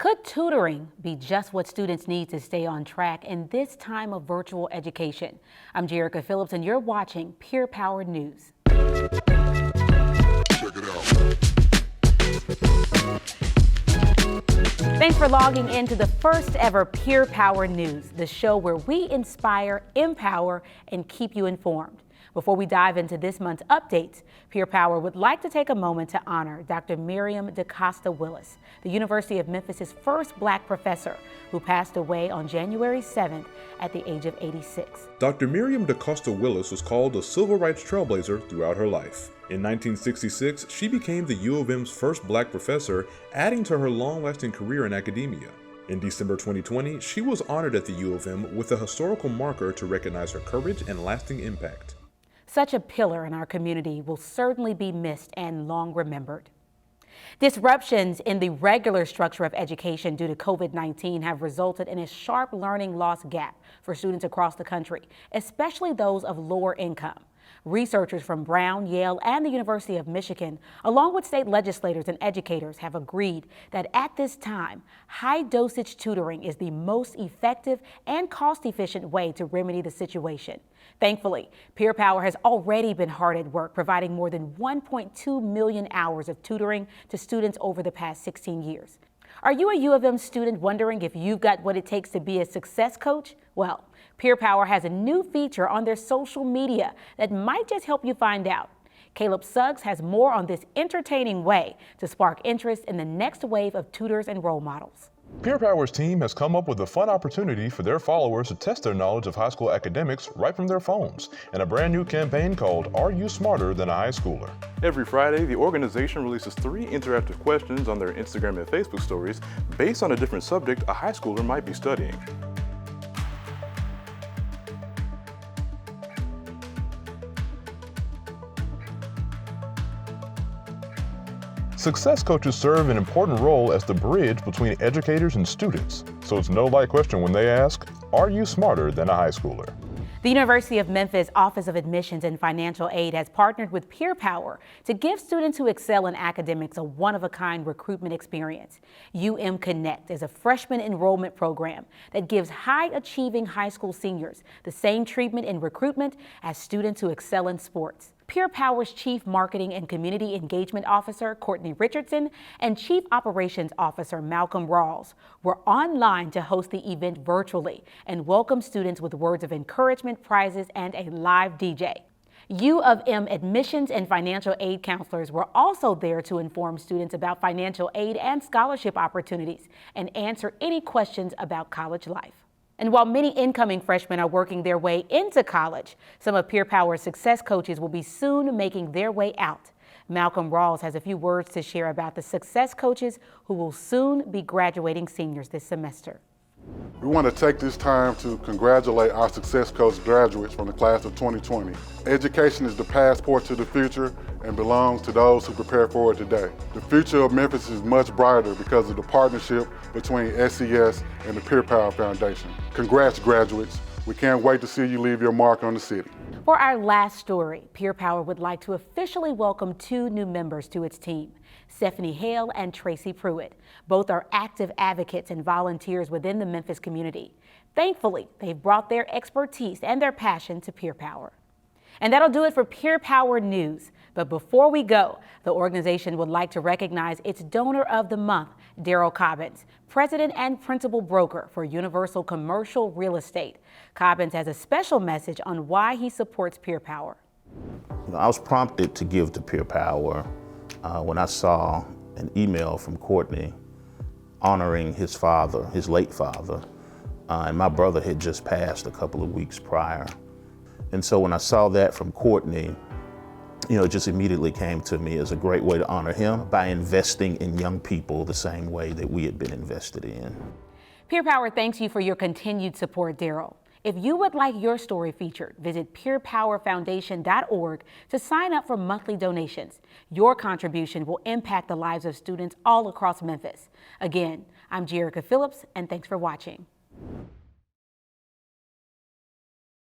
Could tutoring be just what students need to stay on track in this time of virtual education? I'm Jerica Phillips, and you're watching Peer Powered News. Check it out. Thanks for logging into the first ever Peer Powered News, the show where we inspire, empower, and keep you informed. Before we dive into this month's updates, Peer Power would like to take a moment to honor Dr. Miriam DaCosta-Willis, the University of Memphis's first Black professor, who passed away on January 7th at the age of 86. Dr. Miriam DaCosta-Willis was called a civil rights trailblazer throughout her life. In 1966, she became the U of M's first Black professor, adding to her long-lasting career in academia. In December 2020, she was honored at the U of M with a historical marker to recognize her courage and lasting impact. Such a pillar in our community will certainly be missed and long remembered. Disruptions in the regular structure of education due to COVID-19 have resulted in a sharp learning loss gap for students across the country, especially those of lower income. Researchers from Brown, Yale, and the University of Michigan, along with state legislators and educators, have agreed that at this time, high-dosage tutoring is the most effective and cost-efficient way to remedy the situation. Thankfully, Peer Power has already been hard at work providing more than 1.2 million hours of tutoring to students over the past 16 years. Are you a U of M student wondering if you've got what it takes to be a success coach? Well, Peer Power has a new feature on their social media that might just help you find out. Suggs has more on this entertaining way to spark interest in the next wave of tutors and role models. Peer Power's team has come up with a fun opportunity for their followers to test their knowledge of high school academics right from their phones in a brand new campaign called Are You Smarter Than a High Schooler? Every Friday, the organization releases 3 interactive questions on their Instagram and Facebook stories based on a different subject a high schooler might be studying. Success coaches serve an important role as the bridge between educators and students, so it's no light question when they ask, are you smarter than a high schooler? The University of Memphis Office of Admissions and Financial Aid has partnered with Peer Power to give students who excel in academics a one-of-a-kind recruitment experience. UM Connect is a freshman enrollment program that gives high-achieving high school seniors the same treatment in recruitment as students who excel in sports. Peer Power's Chief Marketing and Community Engagement Officer, Courtney Richardson, and Chief Operations Officer, Malcolm Rawls, were online to host the event virtually and welcome students with words of encouragement, prizes, and a live DJ. U of M admissions and financial aid counselors were also there to inform students about financial aid and scholarship opportunities and answer any questions about college life. And while many incoming freshmen are working their way into college, some of Peer Power's success coaches will be soon making their way out. Malcolm Rawls has a few words to share about the success coaches who will soon be graduating seniors this semester. We want to take this time to congratulate our Success Coach graduates from the class of 2020. Education is the passport to the future and belongs to those who prepare for it today. The future of Memphis is much brighter because of the partnership between SCS and the Peer Power Foundation. Congrats, graduates. We can't wait to see you leave your mark on the city. For our last story, Peer Power would like to officially welcome 2 new members to its team, Stephanie Hale and Tracy Pruitt. Both are active advocates and volunteers within the Memphis community. Thankfully, they've brought their expertise and their passion to Peer Power. And that'll do it for Peer Power News. But before we go, the organization would like to recognize its donor of the month, Daryl Cobbins, president and principal broker for Universal Commercial Real Estate. Cobbins has a special message on why he supports Peer Power. I was prompted to give to Peer Power when I saw an email from Courtney honoring his father, his late father, and my brother had just passed a couple of weeks prior. And so when I saw that from Courtney, it just immediately came to me as a great way to honor him by investing in young people the same way that we had been invested in. Peer Power thanks you for your continued support, Daryl. If you would like your story featured, visit peerpowerfoundation.org to sign up for monthly donations. Your contribution will impact the lives of students all across Memphis. Again, I'm Jerica Phillips, and thanks for watching.